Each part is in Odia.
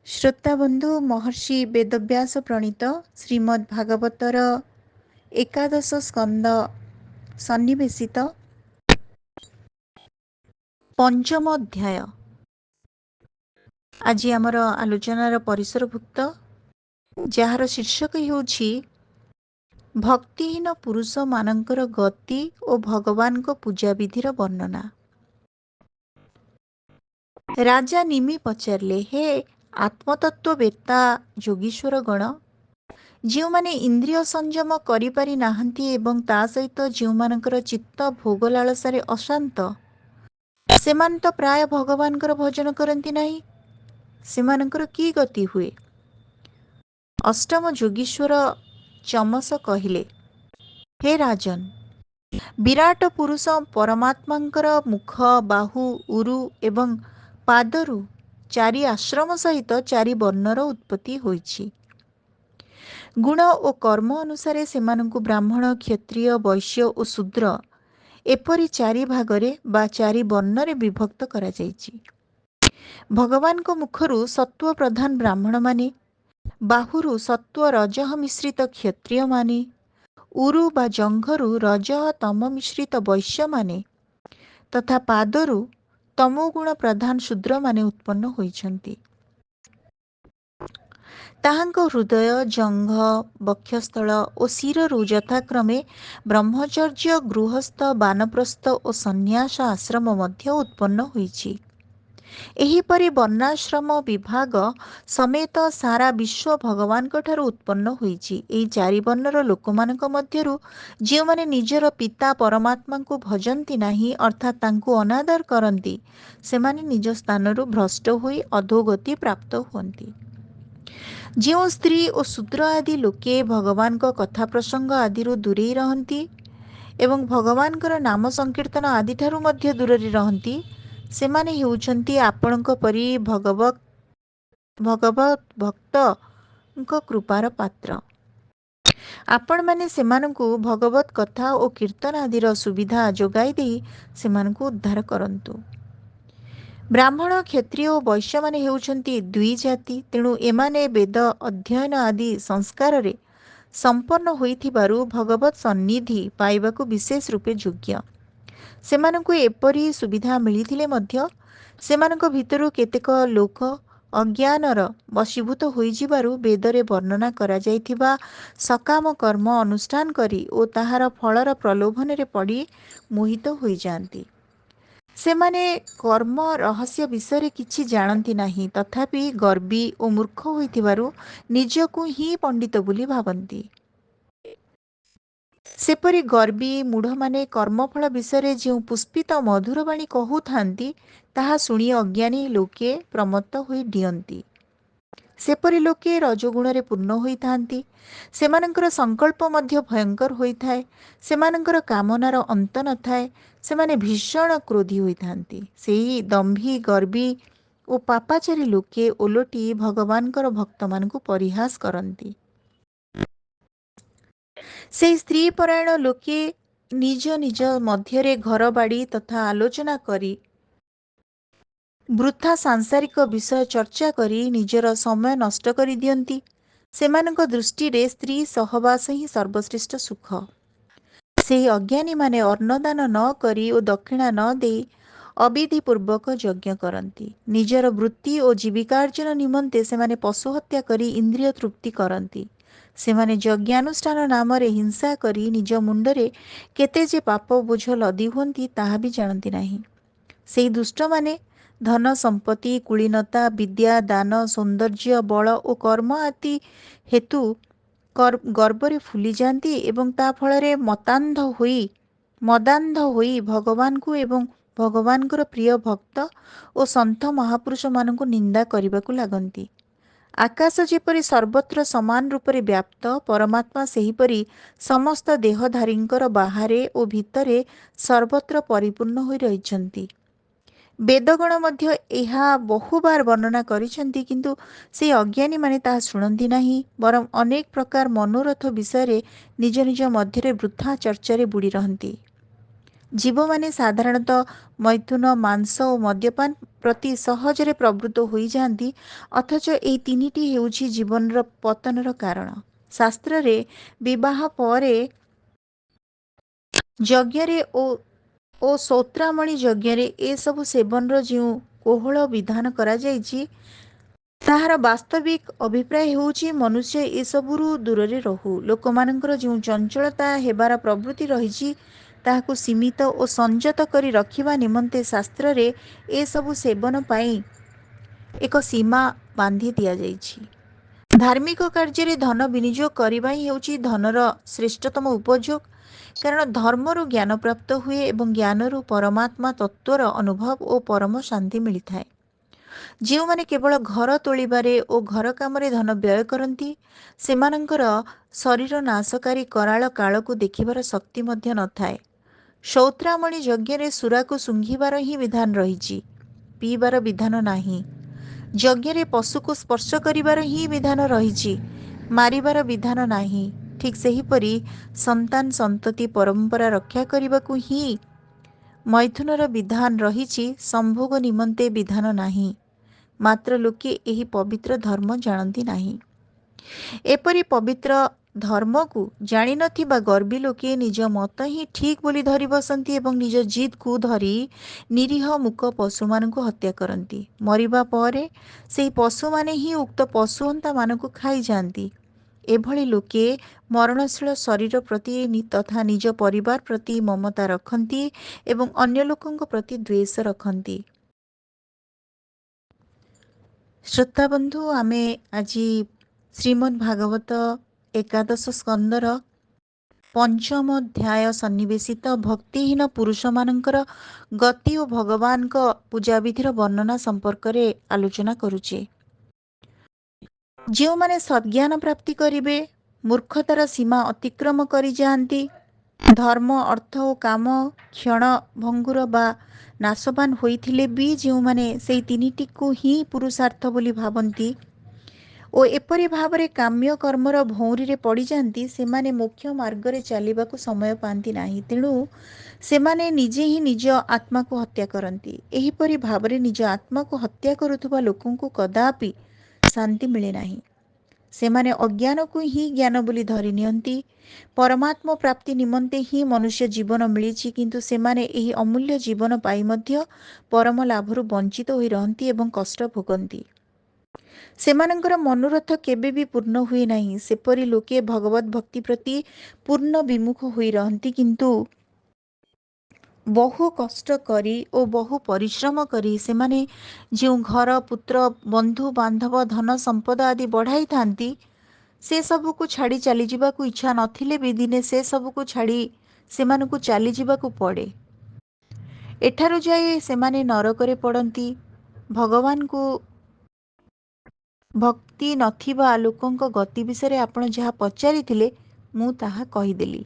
ଶ୍ରୋତାବନ୍ଧୁ ମହର୍ଷି ବେଦବ୍ୟାସ ପ୍ରଣୀତ ଶ୍ରୀମଦ୍ ଭାଗବତର ଏକାଦଶ ସ୍କନ୍ଦ ସନ୍ନିବେଶିତ ପଞ୍ଚମ ଅଧ୍ୟାୟ ଆଜି ଆମର ଆଲୋଚନାର ପରିସରଭୁକ୍ତ, ଯାହାର ଶୀର୍ଷକ ହେଉଛି ଭକ୍ତିହୀନ ପୁରୁଷମାନଙ୍କର ଗତି ଓ ଭଗବାନଙ୍କ ପୂଜାବିଧିର ବର୍ଣ୍ଣନା। ରାଜା ନିମି ପଚାରିଲେ, ହେ ଆତ୍ମତତ୍ତ୍ୱବେତ୍ତା ଯୋଗୀଶ୍ୱର ଗଣ, ଯେଉଁମାନେ ଇନ୍ଦ୍ରିୟ ସଂଯମ କରିପାରି ନାହାନ୍ତି ଏବଂ ତା ସହିତ ଯେଉଁମାନଙ୍କର ଚିତ୍ତ ଭୋଗ ଲାଳସାରେ ଅଶାନ୍ତ, ସେମାନେ ତ ପ୍ରାୟ ଭଗବାନଙ୍କର ଭଜନ କରନ୍ତି ନାହିଁ। ସେମାନଙ୍କର କି ଗତି ହୁଏ? ଅଷ୍ଟମ ଯୋଗୀଶ୍ୱର ଚମସ କହିଲେ, ହେ ରାଜନ୍, ବିରାଟ ପୁରୁଷ ପରମାତ୍ମାଙ୍କର ମୁଖ, ବାହୁ, ଉରୁ ଏବଂ ପାଦରୁ 4 ଆଶ୍ରମ ସହିତ 4 ବର୍ଣ୍ଣର ଉତ୍ପତ୍ତି ହୋଇଛି। ଗୁଣ ଓ କର୍ମ ଅନୁସାରେ ସେମାନଙ୍କୁ ବ୍ରାହ୍ମଣ, କ୍ଷତ୍ରିୟ, ବୈଶ୍ୟ ଓ ଶୂଦ୍ର ଏପରି 4 ଭାଗରେ ବା 4 ବର୍ଣ୍ଣରେ ବିଭକ୍ତ କରାଯାଇଛି। ଭଗବାନଙ୍କ ମୁଖରୁ ସତ୍ତ୍ୱ ପ୍ରଧାନ ବ୍ରାହ୍ମଣମାନେ, ବାହୁରୁ ସତ୍ତ୍ୱ ରଜଃ ମିଶ୍ରିତ କ୍ଷତ୍ରିୟମାନେ, ଉରୁ ବା ଜଙ୍ଘରୁ ରଜଃ ତମ ମିଶ୍ରିତ ବୈଶ୍ୟମାନେ ତଥା ପାଦରୁ ତମୋଗୁଣ ପ୍ରଧାନ ଶୂଦ୍ରମାନେ ଉତ୍ପନ୍ନ ହୋଇଛନ୍ତି। ତାହାଙ୍କ ହୃଦୟ, ଜଙ୍ଘ, ବକ୍ଷସ୍ଥଳ ଓ ଶିରରୁ ଯଥାକ୍ରମେ ବ୍ରହ୍ମଚର୍ଯ୍ୟ, ଗୃହସ୍ଥ, ବାନପ୍ରସ୍ଥ ଓ ସନ୍ନ୍ୟାସ ଆଶ୍ରମ ମଧ୍ୟ ଉତ୍ପନ୍ନ ହୋଇଛି। ଏହିପରି ବର୍ଣ୍ଣାଶ୍ରମ ବିଭାଗ ସମେତ ସାରା ବିଶ୍ୱ ଭଗବାନଙ୍କ ଠାରୁ ଉତ୍ପନ୍ନ ହୋଇଛି। ଏହି 4 ବର୍ଣ୍ଣର ଲୋକମାନଙ୍କ ମଧ୍ୟରୁ ଯେଉଁମାନେ ନିଜର ପିତା ପରମାତ୍ମାଙ୍କୁ ଭଜନ୍ତି ନାହିଁ, ଅର୍ଥାତ୍ ତାଙ୍କୁ ଅନାଦର କରନ୍ତି, ସେମାନେ ନିଜ ସ୍ଥାନରୁ ଭ୍ରଷ୍ଟ ହୋଇ ଅଧୋଗତି ପ୍ରାପ୍ତ ହୁଅନ୍ତି। ଯେଉଁ ସ୍ତ୍ରୀ ଓ ଶୂଦ୍ର ଆଦି ଲୋକେ ଭଗବାନଙ୍କ କଥା ପ୍ରସଙ୍ଗ ଆଦିରୁ ଦୂରେଇ ରହନ୍ତି ଏବଂ ଭଗବାନଙ୍କର ନାମ ସଂକୀର୍ତ୍ତନ ଆଦିଠାରୁ ମଧ୍ୟ ଦୂରରେ ରହନ୍ତି, ସେମାନେ ହେଉଛନ୍ତି ଆପଣଙ୍କ ପରି ଭଗବତ ଭକ୍ତଙ୍କ କୃପାର ପାତ୍ର। ଆପଣମାନେ ସେମାନଙ୍କୁ ଭଗବତ କଥା ଓ କୀର୍ତ୍ତନ ଆଦିର ସୁବିଧା ଯୋଗାଇ ଦେଇ ସେମାନଙ୍କୁ ଉଦ୍ଧାର କରନ୍ତୁ। ବ୍ରାହ୍ମଣ, କ୍ଷତ୍ରିୟ ଓ ବୈଶ୍ୟମାନେ ହେଉଛନ୍ତି 2 ଜାତି। ତେଣୁ ଏମାନେ ବେଦ ଅଧ୍ୟୟନ ଆଦି ସଂସ୍କାରରେ ସମ୍ପନ୍ନ ହୋଇଥିବାରୁ ଭଗବତ ସନ୍ନିଧି ପାଇବାକୁ ବିଶେଷ ରୂପେ ଯୋଗ୍ୟ। ସେମାନଙ୍କୁ ଏପରି ସୁବିଧା ମିଳିଥିଲେ ମଧ୍ୟ ସେମାନଙ୍କ ଭିତରୁ କେତେକ ଲୋକ ଅଜ୍ଞାନର ବଶୀଭୂତ ହୋଇଯିବାରୁ ବେଦରେ ବର୍ଣ୍ଣନା କରାଯାଇଥିବା ସକାମ କର୍ମ ଅନୁଷ୍ଠାନ କରି ଓ ତାହାର ଫଳର ପ୍ରଲୋଭନରେ ପଡ଼ି ମୋହିତ ହୋଇଯାଆନ୍ତି। ସେମାନେ କର୍ମ ରହସ୍ୟ ବିଷୟରେ କିଛି ଜାଣନ୍ତି ନାହିଁ, ତଥାପି ଗର୍ବୀ ଓ ମୂର୍ଖ ହୋଇଥିବାରୁ ନିଜକୁ ହିଁ ପଣ୍ଡିତ ବୋଲି ଭାବନ୍ତି। ସେପରି ଗର୍ବୀ ମୂଢ଼ମାନେ କର୍ମଫଳ ବିଷୟରେ ଯେଉଁ ପୁଷ୍ପିତ ମଧୁର ବାଣୀ କହୁଥାନ୍ତି, ତାହା ଶୁଣି ଅଜ୍ଞାନୀ ଲୋକେ ପ୍ରମତ୍ତ ହୋଇ ଡିଅନ୍ତି। ସେପରି ଲୋକେ ରଜୋଗୁଣରେ ପୂର୍ଣ୍ଣ ହୋଇଥାନ୍ତି। ସେମାନଙ୍କର ସଂକଳ୍ପ ମଧ୍ୟ ଭୟଙ୍କର ହୋଇଥାଏ। ସେମାନଙ୍କର କାମନାର ଅନ୍ତ ନଥାଏ। ସେମାନେ ଭୀଷଣ କ୍ରୋଧୀ ହୋଇଥାନ୍ତି। ସେହି ଦମ୍ଭୀ, ଗର୍ବୀ ଓ ପାପାଚାରୀ ଲୋକେ ଓଲଟି ଭଗବାନଙ୍କର ଭକ୍ତମାନଙ୍କୁ ପରିହାସ କରନ୍ତି। ସେହି ସ୍ତ୍ରୀ ପରାୟଣ ଲୋକେ ନିଜ ନିଜ ମଧ୍ୟରେ ଘର ବାଡ଼ି ତଥା ଆଲୋଚନା କରି ବୃଥା ସାଂସାରିକ ବିଷୟ ଚର୍ଚ୍ଚା କରି ନିଜର ସମୟ ନଷ୍ଟ କରିଦିଅନ୍ତି। ସେମାନଙ୍କ ଦୃଷ୍ଟିରେ ସ୍ତ୍ରୀ ସହବାସ ହିଁ ସର୍ବଶ୍ରେଷ୍ଠ ସୁଖ। ସେହି ଅଜ୍ଞାନୀମାନେ ଅନ୍ନଦାନ ନ କରି ଓ ଦକ୍ଷିଣା ନ ଦେଇ ଅବିଧିପୂର୍ବକ ଯଜ୍ଞ କରନ୍ତି। ନିଜର ବୃତ୍ତି ଓ ଜୀବିକାର୍ଜନ ନିମନ୍ତେ ସେମାନେ ପଶୁ ହତ୍ୟା କରି ଇନ୍ଦ୍ରିୟ ତୃପ୍ତି କରନ୍ତି। ସେମାନେ ଯଜ୍ଞାନୁଷ୍ଠାନ ନାମରେ ହିଂସା କରି ନିଜ ମୁଣ୍ଡରେ କେତେ ଯେ ପାପ ବୋଝ ଲଦି ହୁଅନ୍ତି ତାହା ବି ଜାଣନ୍ତି ନାହିଁ। ସେହି ଦୁଷ୍ଟମାନେ ଧନ ସମ୍ପତ୍ତି, କୁଳୀନତା, ବିଦ୍ୟା, ଦାନ, ସୌନ୍ଦର୍ଯ୍ୟ, ବଳ ଓ କର୍ମ ଆଦି ହେତୁ ଗର୍ବରେ ଫୁଲିଯାଆନ୍ତି ଏବଂ ତା ଫଳରେ ମଦାନ୍ଧ ହୋଇ ଭଗବାନଙ୍କୁ ଏବଂ ଭଗବାନଙ୍କର ପ୍ରିୟ ଭକ୍ତ ଓ ସନ୍ଥ ମହାପୁରୁଷମାନଙ୍କୁ ନିନ୍ଦା କରିବାକୁ ଲାଗନ୍ତି। ଆକାଶ ଯେପରି ସର୍ବତ୍ର ସମାନ ରୂପରେ ବ୍ୟାପ୍ତ, ପରମାତ୍ମା ସେହିପରି ସମସ୍ତ ଦେହଧାରୀଙ୍କର ବାହାରେ ଓ ଭିତରେ ସର୍ବତ୍ର ପରିପୂର୍ଣ୍ଣ ହୋଇ ରହିଛନ୍ତି। ବେଦଗଣ ମଧ୍ୟ ଏହା ବହୁବାର ବର୍ଣ୍ଣନା କରିଛନ୍ତି, କିନ୍ତୁ ସେହି ଅଜ୍ଞାନୀମାନେ ତାହା ଶୁଣନ୍ତି ନାହିଁ, ବରଂ ଅନେକ ପ୍ରକାର ମନୋରଥ ବିଷୟରେ ନିଜ ନିଜ ମଧ୍ୟରେ ବୃଥା ଚର୍ଚ୍ଚାରେ ବୁଡ଼ି ରହନ୍ତି। ଜୀବମାନେ ସାଧାରଣତଃ ମୈଥୁନ, ମାଂସ ଓ ମଦ୍ୟପାନ ପ୍ରତି ସହଜରେ ପ୍ରବୃତ୍ତ ହୋଇଯାଆନ୍ତି, ଅଥଚ ଏହି ତିନିଟି ହେଉଛି ଜୀବନର ପତନର କାରଣ। ଶାସ୍ତ୍ରରେ ବିବାହ ପରେ ଯଜ୍ଞରେ ଓ ସୌତ୍ରାମଣି ଯଜ୍ଞରେ ଏସବୁ ସେବନର ଯେଉଁ କୋହଳ ବିଧାନ କରାଯାଇଛି, ତାହାର ବାସ୍ତବିକ ଅଭିପ୍ରାୟ ହେଉଛି ମନୁଷ୍ୟ ଏସବୁରୁ ଦୂରରେ ରହୁ। ଲୋକମାନଙ୍କର ଯେଉଁ ଚଞ୍ଚଳତା ହେବାର ପ୍ରବୃତ୍ତି ରହିଛି, ତାହାକୁ ସୀମିତ ଓ ସଂଯତ କରି ରଖିବା ନିମନ୍ତେ ଶାସ୍ତ୍ରରେ ଏସବୁ ସେବନ ପାଇଁ ଏକ ସୀମା ବାନ୍ଧି ଦିଆଯାଇଛି। ଧାର୍ମିକ କାର୍ଯ୍ୟରେ ଧନ ବିନିଯୋଗ କରିବା ହିଁ ହେଉଛି ଧନର ଶ୍ରେଷ୍ଠତମ ଉପଯୋଗ, କାରଣ ଧର୍ମରୁ ଜ୍ଞାନ ପ୍ରାପ୍ତ ହୁଏ ଏବଂ ଜ୍ଞାନରୁ ପରମାତ୍ମା ତତ୍ତ୍ୱର ଅନୁଭବ ଓ ପରମ ଶାନ୍ତି ମିଳିଥାଏ। ଯେଉଁମାନେ କେବଳ ଘର ତୋଳିବାରେ ଓ ଘର କାମରେ ଧନ ବ୍ୟୟ କରନ୍ତି, ସେମାନଙ୍କର ଶରୀର ନାଶକାରୀ କରାଳ କାଳକୁ ଦେଖିବାର ଶକ୍ତି ମଧ୍ୟ ନଥାଏ। ସୌତ୍ରାମଣି ଯଜ୍ଞରେ ସୁରାକୁ ଶୁଙ୍ଘିବାର ହିଁ ବିଧାନ ରହିଛି, ପିଇବାର ବିଧାନ ନାହିଁ। ଯଜ୍ଞରେ ପଶୁକୁ ସ୍ପର୍ଶ କରିବାର ହିଁ ବିଧାନ ରହିଛି, ମାରିବାର ବିଧାନ ନାହିଁ। ଠିକ୍ ସେହିପରି ସନ୍ତାନ ସନ୍ତତି ପରମ୍ପରା ରକ୍ଷା କରିବାକୁ ହିଁ ମୈଥୁନର ବିଧାନ ରହିଛି, ସମ୍ଭୋଗ ନିମନ୍ତେ ବିଧାନ ନାହିଁ। ମାତ୍ର ଲୋକେ ଏହି ପବିତ୍ର ଧର୍ମ ଜାଣନ୍ତି ନାହିଁ। ଏପରି ପବିତ୍ର ଧର୍ମକୁ ଜାଣିନଥିବା ଗର୍ବୀ ଲୋକେ ନିଜ ମତ ହିଁ ଠିକ୍ ବୋଲି ଧରି ବସନ୍ତି ଏବଂ ନିଜ ଜିଦ୍କୁ ଧରି ନିରୀହ ମୂକ ପଶୁମାନଙ୍କୁ ହତ୍ୟା କରନ୍ତି। ମରିବା ପରେ ସେହି ପଶୁମାନେ ହିଁ ଉକ୍ତ ପଶୁହନ୍ତାମାନଙ୍କୁ ଖାଇଯାଆନ୍ତି। ଏଭଳି ଲୋକେ ମରଣଶୀଳ ଶରୀର ପ୍ରତି ତଥା ନିଜ ପରିବାର ପ୍ରତି ମମତା ରଖନ୍ତି ଏବଂ ଅନ୍ୟ ଲୋକଙ୍କ ପ୍ରତି ଦ୍ୱେଷ ରଖନ୍ତି। ଶ୍ରୋତାବନ୍ଧୁ, ଆମେ ଆଜି ଶ୍ରୀମଦ୍ ଭାଗବତ ଏକାଦଶ ସ୍କନ୍ଧର ପଞ୍ଚମ ଅଧ୍ୟାୟ ସନ୍ନିବେଶିତ ଭକ୍ତିହୀନ ପୁରୁଷମାନଙ୍କର ଗତି ଓ ଭଗବାନଙ୍କ ପୂଜାବିଧିର ବର୍ଣ୍ଣନା ସମ୍ପର୍କରେ ଆଲୋଚନା କରୁଛେ। ଯେଉଁମାନେ ସଦ୍ଜ୍ଞାନ ପ୍ରାପ୍ତି କରିବେ, ମୂର୍ଖତାର ସୀମା ଅତିକ୍ରମ କରି ଯାଆନ୍ତି, ଧର୍ମ, ଅର୍ଥ ଓ କାମ କ୍ଷଣଭଙ୍ଗୁର ବା ନାଶବାନ ହୋଇଥିଲେ ବି ଯେଉଁମାନେ ସେହି ତିନିଟିକୁ ହିଁ ପୁରୁଷାର୍ଥ ବୋଲି ଭାବନ୍ତି ଓ ଏପରି ଭାବରେ କାମ୍ୟ କର୍ମର ଭଉଁରୀରେ ପଡ଼ିଯାଆନ୍ତି, ସେମାନେ ମୋକ୍ଷ ମାର୍ଗରେ ଚାଲିବାକୁ ସମୟ ପାଆନ୍ତି ନାହିଁ। ତେଣୁ ସେମାନେ ନିଜେ ହିଁ ନିଜ ଆତ୍ମାକୁ ହତ୍ୟା କରନ୍ତି। ଏହିପରି ଭାବରେ ନିଜ ଆତ୍ମାକୁ ହତ୍ୟା କରୁଥିବା ଲୋକଙ୍କୁ କଦାପି ଶାନ୍ତି ମିଳେ ନାହିଁ। ସେମାନେ ଅଜ୍ଞାନକୁ ହିଁ ଜ୍ଞାନ ବୋଲି ଧରି ନିଅନ୍ତି। ପରମାତ୍ମ ପ୍ରାପ୍ତି ନିମନ୍ତେ ହିଁ ମନୁଷ୍ୟ ଜୀବନ ମିଳିଛି, କିନ୍ତୁ ସେମାନେ ଏହି ଅମୂଲ୍ୟ ଜୀବନ ପାଇ ମଧ୍ୟ ପରମ ଲାଭରୁ ବଞ୍ଚିତ ହୋଇ ରହନ୍ତି ଏବଂ କଷ୍ଟ ଭୋଗନ୍ତି। ସେମାନଙ୍କର ମନୋରଥ କେବେ ବି ପୂର୍ଣ୍ଣ ହୁଏ ନାହିଁ। ସେପରି ଲୋକେ ଭଗବତ ଭକ୍ତି ପ୍ରତି ପୂର୍ଣ୍ଣ ବିମୁଖ ହୋଇ ରହନ୍ତି, କିନ୍ତୁ ବହୁ କଷ୍ଟ କରି ଓ ବହୁ ପରିଶ୍ରମ କରି ସେମାନେ ଯେଉଁ ଘର, ପୁତ୍ର, ବନ୍ଧୁ ବାନ୍ଧବ, ଧନ ସମ୍ପଦ ଆଦି ବଢ଼ାଇଥାନ୍ତି, ସେ ସବୁକୁ ଛାଡ଼ି ଚାଲିଯିବାକୁ ଇଚ୍ଛା ନଥିଲେ ବି ଦିନେ ସେ ସବୁକୁ ଛାଡ଼ି ସେମାନଙ୍କୁ ଚାଲିଯିବାକୁ ପଡ଼େ। ଏଠାରୁ ଯାଇ ସେମାନେ ନରକରେ ପଡ଼ନ୍ତି। ଭଗବାନଙ୍କୁ ଭକ୍ତି ନଥିବା ଲୋକଙ୍କ ଗତି ବିଷୟରେ ଆପଣ ଯାହା ପଚାରିଥିଲେ, ମୁଁ ତାହା କହିଦେଲି।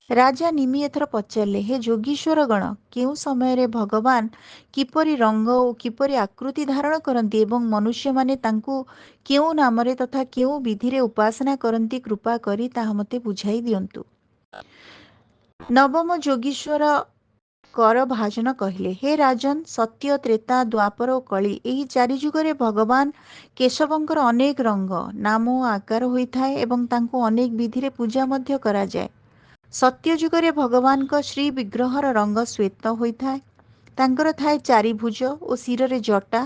ରାଜା ନିମି ଏଥର ପଚାରିଲେ, ହେ ଯୋଗୀଶ୍ୱରଗଣ, କେଉଁ ସମୟରେ ଭଗବାନ କିପରି ରଙ୍ଗ ଓ କିପରି ଆକୃତି ଧାରଣ କରନ୍ତି ଏବଂ ମନୁଷ୍ୟମାନେ ତାଙ୍କୁ କେଉଁ ନାମରେ ତଥା କେଉଁ ବିଧିରେ ଉପାସନା କରନ୍ତି, କୃପା କରି ତାହା ମୋତେ ବୁଝାଇ ଦିଅନ୍ତୁ। ନବମ ଯୋଗୀଶ୍ୱର କର ଭାଜନ କହିଲେ, ହେ ରାଜନ୍, ସତ୍ୟ, ତ୍ରେତା, ଦ୍ୱାପର ଓ କଳି, ଏହି ଚାରି ଯୁଗରେ ଭଗବାନ କେଶବଙ୍କର ଅନେକ ରଙ୍ଗ, ନାମ ଓ ଆକାର ହୋଇଥାଏ ଏବଂ ତାଙ୍କୁ ଅନେକ ବିଧିରେ ପୂଜା ମଧ୍ୟ କରାଯାଏ। ସତ୍ୟ ଯୁଗରେ ଭଗବାନଙ୍କ ଶ୍ରୀ ବିଗ୍ରହର ରଙ୍ଗ ଶ୍ୱେତ ହୋଇଥାଏ। ତାଙ୍କର ଥାଏ ଚାରିଭୁଜ ଓ ଶିରରେ ଜଟା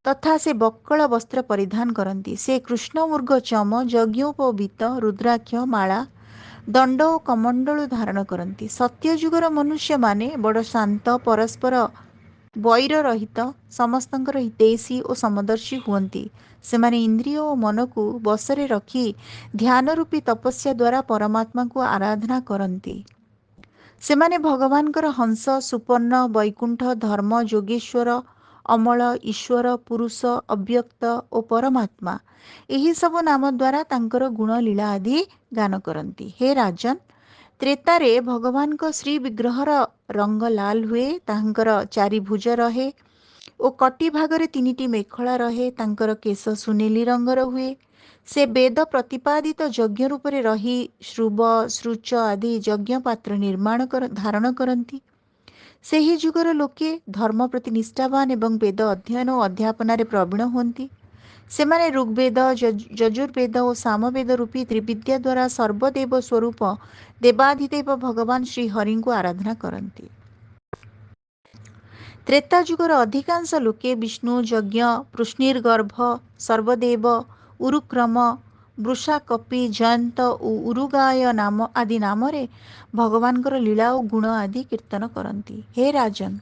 ତଥା ସେ ବକ୍କଳ ବସ୍ତ୍ର ପରିଧାନ କରନ୍ତି। ସେ କୃଷ୍ଣମୃଗ ଚମ, ଯଜ୍ଞୋପବୀତ, ରୁଦ୍ରାକ୍ଷ ମାଳା, ଦଣ୍ଡ ଓ କମଣ୍ଡଳୁ ଧାରଣ କରନ୍ତି। ସତ୍ୟଯୁଗର ମନୁଷ୍ୟମାନେ ବଡ଼ ଶାନ୍ତ, ପରସ୍ପର ବୈର ରହିତ, ସମସ୍ତଙ୍କର ହିତୈଷୀ ଓ ସମଦର୍ଶୀ ହୁଅନ୍ତି। ସେମାନେ ଇନ୍ଦ୍ରିୟ ଓ ମନକୁ ବଶରେ ରଖି ଧ୍ୟାନରୂପୀ ତପସ୍ୟା ଦ୍ୱାରା ପରମାତ୍ମାକୁ ଆରାଧନା କରନ୍ତି। ସେମାନେ ଭଗବାନଙ୍କର ହଂସ, ସୁପର୍ଣ୍ଣ, ବୈକୁଣ୍ଠ, ଧର୍ମ, ଯୋଗେଶ୍ୱର, ଅମଳ, ଈଶ୍ୱର, ପୁରୁଷ, ଅବ୍ୟକ୍ତ ଓ ପରମାତ୍ମା, ଏହିସବୁ ନାମ ଦ୍ୱାରା ତାଙ୍କର ଗୁଣ ଲୀଳା ଆଦି ଗାନ କରନ୍ତି। ହେ ରାଜନ୍, ତ୍ରେତାରେ ଭଗବାନଙ୍କ ଶ୍ରୀ ବିଗ୍ରହର ରଙ୍ଗ ଲାଲ ହୁଏ, ତାଙ୍କର ଚାରିଭୁଜ ରହେ ଓ କଟି ଭାଗରେ ତିନିଟି ମେଖଳା ରହେ। ତାଙ୍କର କେଶ ସୁନେଲି ରଙ୍ଗର ହୁଏ। ସେ ବେଦ ପ୍ରତିପାଦିତ ଯଜ୍ଞ ରୂପରେ ରହି ଶ୍ରୁବ ସୃଚ ଆଦି ଯଜ୍ଞ ପାତ୍ର ଧାରଣ କରନ୍ତି। ସେହି ଯୁଗର ଲୋକେ ଧର୍ମ ପ୍ରତି ନିଷ୍ଠାବାନ ଏବଂ ବେଦ ଅଧ୍ୟୟନ ଓ ଅଧ୍ୟାପନାରେ ପ୍ରବୀଣ ହୁଅନ୍ତି। ସେମାନେ ଋଗ୍ବେଦ ଯଜୁର୍ବେଦ ଓ ସାମବେଦ ରୂପୀ ତ୍ରିବିଦ୍ୟା ଦ୍ୱାରା ସର୍ବଦେବ ସ୍ୱରୂପ ଦେବାଧିଦେବ ଭଗବାନ ଶ୍ରୀହରିଙ୍କୁ ଆରାଧନା କରନ୍ତି। ତ୍ରେତା ଯୁଗର ଅଧିକାଂଶ ଲୋକେ ବିଷ୍ଣୁ ଯଜ୍ଞ ପୃଷ୍ଣିର୍ଗର୍ଭ ସର୍ବଦେବ ଉରୁକ୍ରମ ବୃଷାକପି ଜୟନ୍ତ ଓ ଉରୁଗାୟ ନାମ ଆଦି ନାମରେ ଭଗବାନଙ୍କର ଲୀଳା ଓ ଗୁଣ ଆଦି କୀର୍ତ୍ତନ କରନ୍ତି। ହେ ରାଜନ,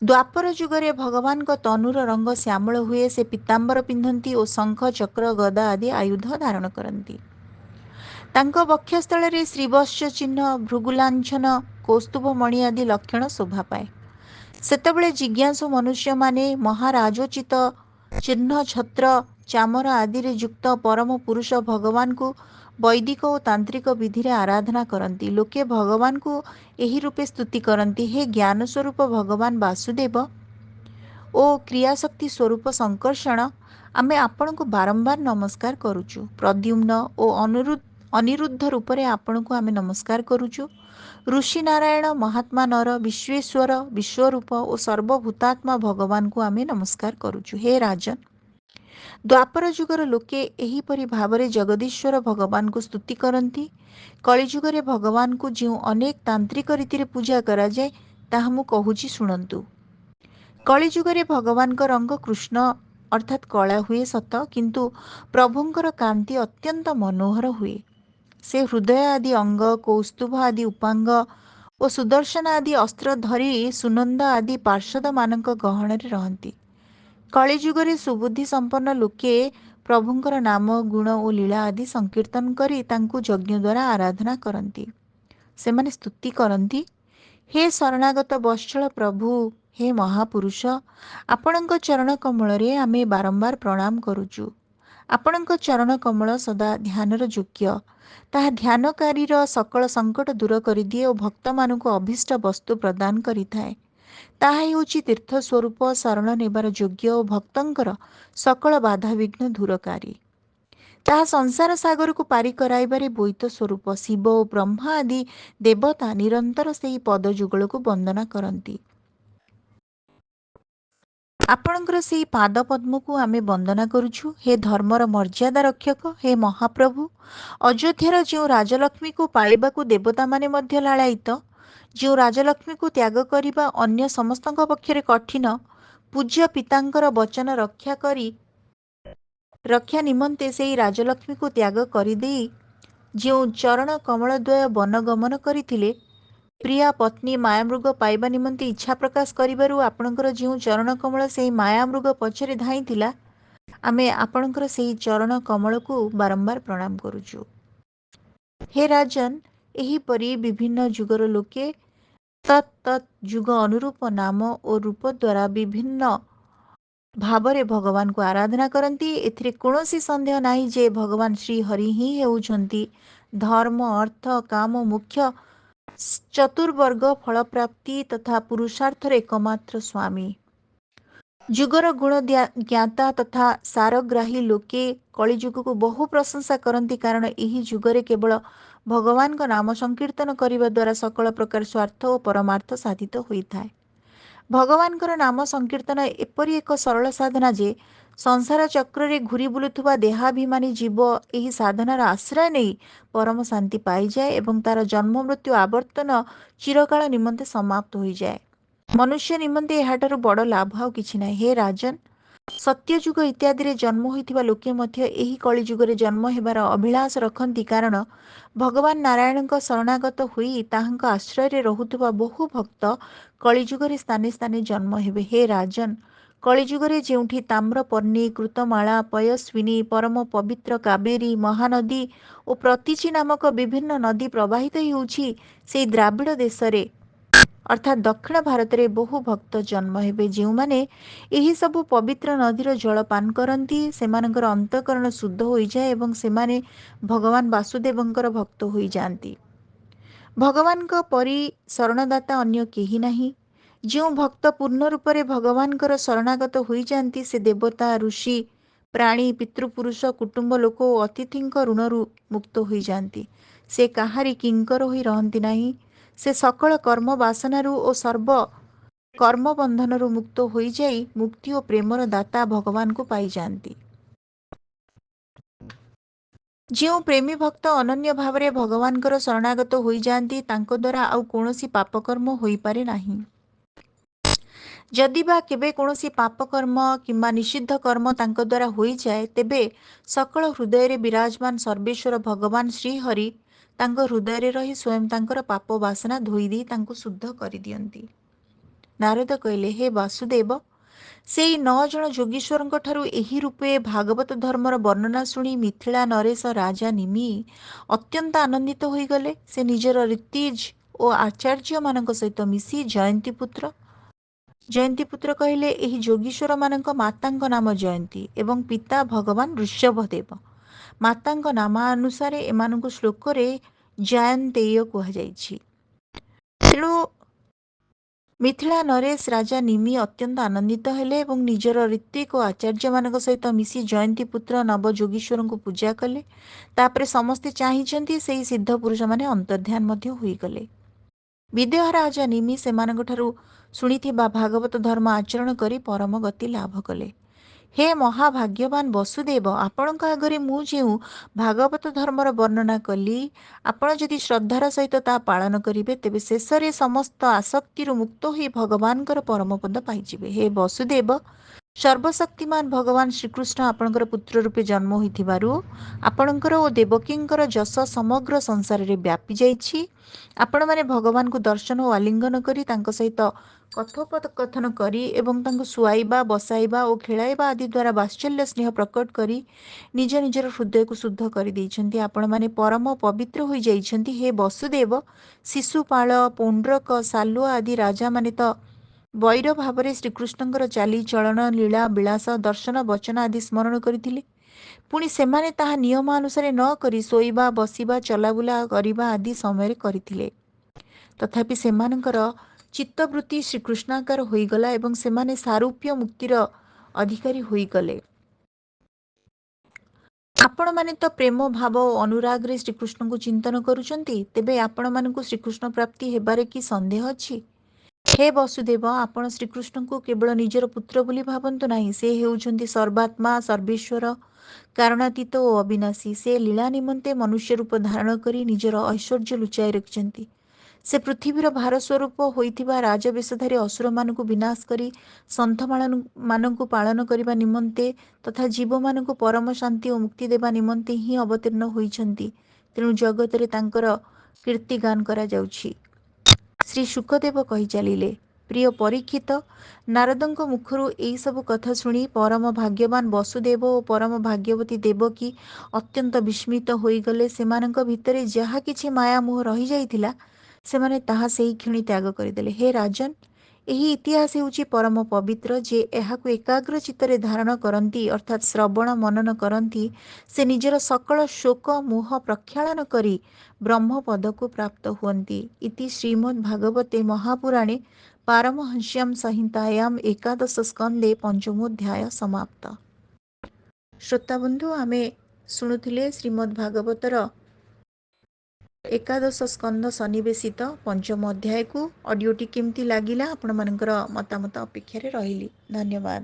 ଦ୍ୱାପର ଯୁଗରେ ଭଗବାନଙ୍କ ତନୁର ରଙ୍ଗ ଶ୍ୟାମଳ ହୁଏ। ସେ ପୀତାମ୍ବର ପିନ୍ଧନ୍ତି ଓ ଶଙ୍ଖ ଚକ୍ର ଗଦା ଆଦି ଆୟୁଧ ଧାରଣ କରନ୍ତି। ତାଙ୍କ ବକ୍ଷସ୍ଥଳରେ ଶ୍ରୀବତ୍ସ ଚିହ୍ନ ଭୃଗୁଲାଞ୍ଛନ କୌସ୍ତୁଭମଣି ଆଦି ଲକ୍ଷଣ ଶୋଭା ପାଏ। ସେତେବେଳେ ଜିଜ୍ଞାସୁ ମନୁଷ୍ୟମାନେ ମହାରାଜୋଚିତ ଚିହ୍ନ ଛତ୍ର ଚାମର ଆଦିରେ ଯୁକ୍ତ ପରମ ପୁରୁଷ ଭଗବାନଙ୍କୁ ବୈଦିକ ଓ ତାନ୍ତ୍ରିକ ବିଧିରେ ଆରାଧନା କରନ୍ତି। ଲୋକେ ଭଗବାନଙ୍କୁ ଏହି ରୂପେ ସ୍ତୁତି କରନ୍ତି, ହେ ଜ୍ଞାନ ସ୍ୱରୂପ ଭଗବାନ ବାସୁଦେବ ଓ କ୍ରିୟାଶକ୍ତି ସ୍ୱରୂପ ଶଙ୍କର୍ଷଣ, ଆମେ ଆପଣଙ୍କୁ ବାରମ୍ବାର ନମସ୍କାର କରୁଛୁ। ପ୍ରଦ୍ୟୁମ୍ନ ଓ ଅନିରୁଦ୍ଧ ରୂପରେ ଆପଣଙ୍କୁ ଆମେ ନମସ୍କାର କରୁଛୁ। ଋଷି ନାରାୟଣ ମହାତ୍ମା ନର ବିଶ୍ୱେଶ୍ୱର ବିଶ୍ୱରୂପ ଓ ସର୍ବଭୂତାତ୍ମା ଭଗବାନଙ୍କୁ ଆମେ ନମସ୍କାର କରୁଛୁ। ହେ ରାଜନ, ଦ୍ୱାପର ଯୁଗର ଲୋକେ ଏହିପରି ଭାବରେ ଜଗଦୀଶ୍ୱର ଭଗବାନଙ୍କୁ ସ୍ତୁତି କରନ୍ତି। କଳିଯୁଗରେ ଭଗବାନଙ୍କୁ ଯେଉଁ ଅନେକ ତାନ୍ତ୍ରିକ ରୀତିରେ ପୂଜା କରାଯାଏ, ତାହା ମୁଁ କହୁଛି ଶୁଣନ୍ତୁ। କଳିଯୁଗରେ ଭଗବାନଙ୍କ ରଙ୍ଗ କୃଷ୍ଣ ଅର୍ଥାତ୍ କଳା ହୁଏ ସତ, କିନ୍ତୁ ପ୍ରଭୁଙ୍କର କାନ୍ତି ଅତ୍ୟନ୍ତ ମନୋହର ହୁଏ। ସେ ହୃଦୟ ଆଦି ଅଙ୍ଗ, କୌସ୍ତୁଭ ଆଦି ଉପାଙ୍ଗ ଓ ସୁଦର୍ଶନ ଆଦି ଅସ୍ତ୍ର ଧରି ସୁନନ୍ଦ ଆଦି ପାର୍ଷଦମାନଙ୍କ ଗହଣରେ ରହନ୍ତି। କଳିଯୁଗରେ ସୁବୁଦ୍ଧି ସମ୍ପନ୍ନ ଲୋକେ ପ୍ରଭୁଙ୍କର ନାମ ଗୁଣ ଓ ଲୀଳା ଆଦି ସଂକୀର୍ତ୍ତନ କରି ତାଙ୍କୁ ଯଜ୍ଞ ଦ୍ୱାରା ଆରାଧନା କରନ୍ତି। ସେମାନେ ସ୍ତୁତି କରନ୍ତି, ହେ ଶରଣାଗତ ବତ୍ସଳ ପ୍ରଭୁ, ହେ ମହାପୁରୁଷ, ଆପଣଙ୍କ ଚରଣ କମଳରେ ଆମେ ବାରମ୍ବାର ପ୍ରଣାମ କରୁଛୁ। ଆପଣଙ୍କ ଚରଣ କମଳ ସଦା ଧ୍ୟାନର ଯୋଗ୍ୟ। ତାହା ଧ୍ୟାନକାରୀର ସକଳ ସଙ୍କଟ ଦୂର କରିଦିଏ ଓ ଭକ୍ତମାନଙ୍କୁ ଅଭୀଷ୍ଟ ବସ୍ତୁ ପ୍ରଦାନ କରିଥାଏ। ତାହା ହେଉଛି ତୀର୍ଥ ସ୍ୱରୂପ, ଶରଣ ନେବାର ଯୋଗ୍ୟ ଓ ଭକ୍ତଙ୍କର ସକଳ ବାଧାବିଘ୍ନ ଦୂରକାରୀ। ତାହା ସଂସାର ସାଗରକୁ ପାରି କରାଇବାରେ ବୋଇତ ସ୍ୱରୂପ। ଶିବ ଓ ବ୍ରହ୍ମା ଆଦି ଦେବତା ନିରନ୍ତର ସେହି ପଦ ଯୁଗଳକୁ ବନ୍ଦନା କରନ୍ତି। ଆପଣଙ୍କର ସେହି ପାଦ ପଦ୍ମକୁ ଆମେ ବନ୍ଦନା କରୁଛୁ। ହେ ଧର୍ମର ମର୍ଯ୍ୟାଦା ରକ୍ଷକ, ହେ ମହାପ୍ରଭୁ, ଅଯୋଧ୍ୟାର ଯେଉଁ ରାଜଲକ୍ଷ୍ମୀକୁ ପାଳିବାକୁ ଦେବତାମାନେ ମଧ୍ୟ ଲାଳାୟିତ, ଯେଉଁ ରାଜଲକ୍ଷ୍ମୀକୁ ତ୍ୟାଗ କରିବା ଅନ୍ୟ ସମସ୍ତଙ୍କ ପକ୍ଷରେ କଠିନ, ପୂଜ୍ୟ ପିତାଙ୍କର ବଚନ ରକ୍ଷା ନିମନ୍ତେ ସେହି ରାଜଲକ୍ଷ୍ମୀକୁ ତ୍ୟାଗ କରିଦେଇ ଯେଉଁ ଚରଣ କମଳଦ୍ୱୟ ବନଗମନ କରିଥିଲେ, ପ୍ରିୟା ପତ୍ନୀ ମାୟାମୃଗ ପାଇବା ନିମନ୍ତେ ଇଚ୍ଛା ପ୍ରକାଶ କରିବାରୁ ଆପଣଙ୍କର ଯେଉଁ ଚରଣ କମଳ ସେହି ମାୟାମୃଗ ପଛରେ ଧାଇଁଥିଲା, ଆମେ ଆପଣଙ୍କର ସେହି ଚରଣ କମଳକୁ ବାରମ୍ବାର ପ୍ରଣାମ କରୁଛୁ। ହେ ରାଜନ, ଏହିପରି ବିଭିନ୍ନ ଯୁଗର ଲୋକେ ତତ୍ ତତ୍ ଯୁଗ ଅନୁରୂପ ନାମ ଓ ରୂପ ଦ୍ୱାରା ବିଭିନ୍ନ ଭାବରେ ଭଗବାନଙ୍କୁ ଆରାଧନା କରନ୍ତି। ଏଥିରେ କୌଣସି ସନ୍ଦେହ ନାହିଁ ଯେ ଭଗବାନ ଶ୍ରୀହରି ହିଁ ହେଉଛନ୍ତି ଧର୍ମ, ଅର୍ଥ, କାମ, ମୁଖ୍ୟ ଚତୁର୍ବର୍ଗ ଫଳପ୍ରାପ୍ତି ତଥା ପୁରୁଷାର୍ଥର ଏକମାତ୍ର ସ୍ୱାମୀ। ଯୁଗର ଗୁଣ ଜ୍ଞାତା ତଥା ସାରଗ୍ରାହୀ ଲୋକେ କଳିଯୁଗକୁ ବହୁ ପ୍ରଶଂସା କରନ୍ତି, କାରଣ ଏହି ଯୁଗରେ କେବଳ ଭଗବାନଙ୍କ ନାମ ସଂକୀର୍ତ୍ତନ କରିବା ଦ୍ୱାରା ସକଳ ପ୍ରକାର ସ୍ୱାର୍ଥ ଓ ପରମାର୍ଥ ସାଧିତ ହୋଇଥାଏ। ଭଗବାନଙ୍କର ନାମ ସଂକୀର୍ତ୍ତନ ଏପରି ଏକ ସରଳ ସାଧନା ଯେ ସଂସାର ଚକ୍ରରେ ଘୁରି ବୁଲୁଥିବା ଦେହାଭିମାନୀ ଜୀବ ଏହି ସାଧନାର ଆଶ୍ରୟ ନେଇ ପରମ ଶାନ୍ତି ପାଇଯାଏ ଏବଂ ତାର ଜନ୍ମ ମୃତ୍ୟୁ ଆବର୍ତ୍ତନ ଚିରକାଳ ନିମନ୍ତେ ସମାପ୍ତ ହୋଇଯାଏ। ମନୁଷ୍ୟ ନିମନ୍ତେ ଏହାଠାରୁ ବଡ଼ ଲାଭ ଆଉ କିଛି ନାହିଁ। ହେ ରାଜନ, ସତ୍ୟଯୁଗ ଇତ୍ୟାଦିରେ ଜନ୍ମ ହୋଇଥିବା ଲୋକେ ମଧ୍ୟ ଏହି କଳିଯୁଗରେ ଜନ୍ମ ହେବାର ଅଭିଳାଷ ରଖନ୍ତି, କାରଣ ଭଗବାନ ନାରାୟଣଙ୍କ ଶରଣାଗତ ହୋଇ ତାହାଙ୍କ ଆଶ୍ରୟରେ ରହୁଥିବା ବହୁ ଭକ୍ତ କଳିଯୁଗରେ ସ୍ଥାନେ ସ୍ଥାନେ ଜନ୍ମ ହେବେ। ହେ ରାଜନ, କଳିଯୁଗରେ ଯେଉଁଠି ତାମ୍ରପର୍ଣ୍ଣୀ, କୃତମାଳା, ପୟସ୍ୱିନୀ, ପରମ ପବିତ୍ର କାବେରୀ, ମହାନଦୀ ଓ ପ୍ରତୀଚୀ ନାମକ ବିଭିନ୍ନ ନଦୀ ପ୍ରବାହିତ ହେଉଛି, ସେହି ଦ୍ରାବିଡ଼ ଦେଶରେ ଅର୍ଥାତ୍ ଦକ୍ଷିଣ ଭାରତରେ ବହୁ ଭକ୍ତ ଜନ୍ମ ହେବେ। ଯେଉଁମାନେ ଏହିସବୁ ପବିତ୍ର ନଦୀର ଜଳ ପାନ କରନ୍ତି, ସେମାନଙ୍କର ଅନ୍ତଃକରଣ ଶୁଦ୍ଧ ହୋଇଯାଏ ଏବଂ ସେମାନେ ଭଗବାନ ବାସୁଦେବଙ୍କର ଭକ୍ତ ହୋଇଯାଆନ୍ତି। ଭଗବାନଙ୍କ ପରି ଶରଣଦାତା ଅନ୍ୟ କେହି ନାହିଁ। ଯେଉଁ ଭକ୍ତ ପୂର୍ଣ୍ଣ ରୂପରେ ଭଗବାନଙ୍କର ଶରଣାଗତ ହୋଇଯାଆନ୍ତି, ସେ ଦେବତା, ଋଷି, ପ୍ରାଣୀ, ପିତୃପୁରୁଷ, କୁଟୁମ୍ବ ଲୋକ ଓ ଅତିଥିଙ୍କ ଋଣରୁ ମୁକ୍ତ ହୋଇଯାଆନ୍ତି। ସେ କାହାରି କିଙ୍କର ହୋଇ ରହନ୍ତି ନାହିଁ। ସେ ସକଳ କର୍ମ ବାସନାରୁ ଓ ସର୍ବ କର୍ମବନ୍ଧନରୁ ମୁକ୍ତ ହୋଇଯାଇ ମୁକ୍ତି ଓ ପ୍ରେମର ଦାତା ଭଗବାନଙ୍କୁ ପାଇଯାଆନ୍ତି। ଯେଉଁ ପ୍ରେମୀ ଭକ୍ତ ଅନନ୍ୟ ଭାବରେ ଭଗବାନଙ୍କର ଶରଣାଗତ ହୋଇଯାଆନ୍ତି, ତାଙ୍କ ଦ୍ୱାରା ଆଉ କୌଣସି ପାପକର୍ମ ହୋଇପାରେ ନାହିଁ। ଯଦି ବା କେବେ କୌଣସି ପାପକର୍ମ କିମ୍ବା ନିଷିଦ୍ଧ କର୍ମ ତାଙ୍କ ଦ୍ୱାରା ହୋଇଯାଏ, ତେବେ ସକଳ ହୃଦୟରେ ବିରାଜମାନ ସର୍ବେଶ୍ୱର ଭଗବାନ ଶ୍ରୀହରି ତାଙ୍କ ହୃଦୟରେ ରହି ସ୍ୱୟଂ ତାଙ୍କର ପାପ ବାସନା ଧୋଇଦେଇ ତାଙ୍କୁ ଶୁଦ୍ଧ କରିଦିଅନ୍ତି। ନାରଦ କହିଲେ, ହେ ବାସୁଦେବ, ସେଇ 9 ଜଣ ଯୋଗୀଶ୍ୱରଙ୍କ ଠାରୁ ଏହି ରୂପେ ଭାଗବତ ଧର୍ମର ବର୍ଣ୍ଣନା ଶୁଣି ମିଥିଳା ନରେଶ ରାଜା ନିମି ଅତ୍ୟନ୍ତ ଆନନ୍ଦିତ ହୋଇଗଲେ। ସେ ନିଜର ଋତ୍ୱିଜ ଓ ଆଚାର୍ଯ୍ୟମାନଙ୍କ ସହିତ ମିଶି ଜୟନ୍ତୀ ପୁତ୍ର କହିଲେ, ଏହି ଯୋଗୀଶ୍ୱରମାନଙ୍କ ମାତାଙ୍କ ନାମ ଜୟନ୍ତୀ ଏବଂ ପିତା ଭଗବାନ ଋଷଭଦେବ। ମାତାଙ୍କ ନାମାନୁସାରେ ଏମାନଙ୍କୁ ଶ୍ଲୋକରେ ଜାୟନ୍ତେୟ କୁହାଯାଇଛି। ତେଣୁ ମିଥିଳା ନରେଶ ରାଜା ନିମି ଅତ୍ୟନ୍ତ ଆନନ୍ଦିତ ହେଲେ ଏବଂ ନିଜର ଋତ୍ୱିକ ଓ ଆଚାର୍ଯ୍ୟମାନଙ୍କ ସହିତ ମିଶି ଜୟନ୍ତୀ ପୁତ୍ର ନବଯୋଗୀଶ୍ୱରଙ୍କୁ ପୂଜା କଲେ। ତାପରେ ସମସ୍ତେ ଚାହିଁଛନ୍ତି ସେହି ସିଦ୍ଧ ପୁରୁଷମାନେ ଅନ୍ତର୍ଧ୍ୟାନ ମଧ୍ୟ ହୋଇଗଲେ। ବିଦେହ ରାଜା ନିମି ସେମାନଙ୍କଠାରୁ ଶୁଣିଥିବା ଭାଗବତ ଧର୍ମ ଆଚରଣ କରି ପରମ ଗତି ଲାଭ କଲେ। ହେ ମହାଭାଗ୍ୟବାନ ବସୁଦେବ, ଆପଣଙ୍କ ଆଗରେ ମୁଁ ଯେଉଁ ଭାଗବତ ଧର୍ମର ବର୍ଣ୍ଣନା କଲି, ଆପଣ ଯଦି ଶ୍ରଦ୍ଧାର ସହିତ ତାହା ପାଳନ କରିବେ, ତେବେ ଶେଷରେ ସମସ୍ତ ଆସକ୍ତିରୁ ମୁକ୍ତ ହୋଇ ଭଗବାନଙ୍କର ପରମପଦ ପାଇଯିବେ। ହେ ବସୁଦେବ, ସର୍ବଶକ୍ତିମାନ ଭଗବାନ ଶ୍ରୀକୃଷ୍ଣ ଆପଣଙ୍କର ପୁତ୍ର ରୂପେ ଜନ୍ମ ହୋଇଥିବାରୁ ଆପଣଙ୍କର ଓ ଦେବକୀଙ୍କର ଯଶ ସମଗ୍ର ସଂସାରରେ ବ୍ୟାପି ଯାଇଛି। ଆପଣମାନେ ଭଗବାନଙ୍କୁ ଦର୍ଶନ ଓ ଆଲିଙ୍ଗନ କରି ତାଙ୍କ ସହିତ କଥୋପକଥନ କରି ଏବଂ ତାଙ୍କୁ ଶୁଆଇବା, ବସାଇବା ଓ ଖେଳାଇବା ଆଦି ଦ୍ୱାରା ବାତ୍ସଲ୍ୟ ସ୍ନେହ ପ୍ରକଟ କରି ନିଜ ନିଜର ହୃଦୟକୁ ଶୁଦ୍ଧ କରିଦେଇଛନ୍ତି। ଆପଣମାନେ ପରମ ପବିତ୍ର ହୋଇଯାଇଛନ୍ତି। ହେ ବସୁଦେବ, ଶିଶୁପାଳ, ପୌଣ୍ଡ୍ରକ, ସାଲୁଆ ଆଦି ରାଜାମାନେ ତ ବୈର ଭାବରେ ଶ୍ରୀକୃଷ୍ଣଙ୍କର ଚାଲିଚଳନ, ଲୀଳା, ବିଳାସ, ଦର୍ଶନ, ବଚନ ଆଦି ସ୍ମରଣ କରିଥିଲେ। ପୁଣି ସେମାନେ ତାହା ନିୟମାନୁସାରେ ନ କରି ଶୋଇବା, ବସିବା, ଚଲାବୁଲା କରିବା ଆଦି ସମୟରେ କରିଥିଲେ। ତଥାପି ସେମାନଙ୍କର ଚିତ୍ତବୃତ୍ତି ଶ୍ରୀକୃଷ୍ଣାକାର ହୋଇଗଲା ଏବଂ ସେମାନେ ସାରୂପ୍ୟ ମୁକ୍ତିର ଅଧିକାରୀ ହୋଇଗଲେ। ଆପଣମାନେ ତ ପ୍ରେମ ଭାବ ଓ ଅନୁରାଗରେ ଶ୍ରୀକୃଷ୍ଣଙ୍କୁ ଚିନ୍ତନ କରୁଛନ୍ତି, ତେବେ ଆପଣମାନଙ୍କୁ ଶ୍ରୀକୃଷ୍ଣ ପ୍ରାପ୍ତି ହେବାରେ କି ସନ୍ଦେହ ଅଛି? ହେ ବସୁଦେବ, ଆପଣ ଶ୍ରୀକୃଷ୍ଣଙ୍କୁ କେବଳ ନିଜର ପୁତ୍ର ବୋଲି ଭାବନ୍ତୁ ନାହିଁ। ସେ ହେଉଛନ୍ତି ସର୍ବାତ୍ମା, ସର୍ବେଶ୍ୱର, କାରଣାତୀତ ଓ ଅବିନାଶୀ। ସେ ଲୀଳା ନିମନ୍ତେ ମନୁଷ୍ୟ ରୂପ ଧାରଣ କରି ନିଜର ଐଶ୍ୱର୍ଯ୍ୟ ଲୁଚାଇ ରଖିଛନ୍ତି। ସେ ପୃଥିବୀର ଭାର ସ୍ୱରୂପ ହୋଇଥିବା ରାଜବେଶଧାରୀ ଅସୁରମାନଙ୍କୁ ବିନାଶ କରି ସନ୍ଥମାନଙ୍କୁ ପାଳନ କରିବା ନିମନ୍ତେ ତଥା ଜୀବମାନଙ୍କୁ ପରମ ଶାନ୍ତି ଓ ମୁକ୍ତି ଦେବା ନିମନ୍ତେ ହିଁ ଅବତୀର୍ଣ୍ଣ ହୋଇଛନ୍ତି। ତେଣୁ ଜଗତରେ ତାଙ୍କର କୀର୍ତ୍ତିଗାନ କରାଯାଉଛି। ଶ୍ରୀ ଶୁକଦେବ କହି ଚାଲିଲେ, ପ୍ରିୟ ପରୀକ୍ଷିତ, ନାରଦଙ୍କ ମୁଖରୁ ଏହିସବୁ କଥା ଶୁଣି ପରମ ଭାଗ୍ୟବାନ ବସୁଦେବ ଓ ପରମ ଭାଗ୍ୟବତୀ ଦେବକୀ ଅତ୍ୟନ୍ତ ବିସ୍ମିତ ହୋଇଗଲେ। ସେମାନଙ୍କ ଭିତରେ ଯାହା କିଛି ମାୟାମୋହ ରହିଯାଇଥିଲା, ସେମାନେ ତାହା ସେହି କ୍ଷଣି ତ୍ୟାଗ କରିଦେଲେ। ହେ ରାଜନ୍, ଏହି ଇତିହାସ ହେଉଛି ପରମ ପବିତ୍ର। ଯେ ଏହାକୁ ଏକାଗ୍ର ଚିତ୍ତରେ ଧାରଣ କରନ୍ତି, ଅର୍ଥାତ୍ ଶ୍ରବଣ ମନନ କରନ୍ତି, ସେ ନିଜର ସକଳ ଶୋକ ମୋହ ପ୍ରକ୍ଷାଳନ କରି ବ୍ରହ୍ମପଦକୁ ପ୍ରାପ୍ତ ହୁଅନ୍ତି। ଇତି ଶ୍ରୀମଦ୍ ଭାଗବତେ ମହାପୁରାଣେ ପାରମହଂସ୍ୟାଂ ସଂହିତାୟାଂ ଏକାଦଶ ସ୍କନ୍ଧେ ପଞ୍ଚମୋଧ୍ୟାୟ ସମାପ୍ତ। ଶ୍ରୋତାବନ୍ଧୁ, ଆମେ ଶୁଣୁଥିଲେ ଶ୍ରୀମଦ୍ ଭାଗବତର ଏକାଦଶ ସ୍କନ୍ଧ ସନ୍ନିବେଶିତ ପଞ୍ଚମ ଅଧ୍ୟାୟକୁ। ଅଡ଼ିଓଟି କେମିତି ଲାଗିଲା, ଆପଣମାନଙ୍କର ମତାମତ ଅପେକ୍ଷାରେ ରହିଲି। ଧନ୍ୟବାଦ।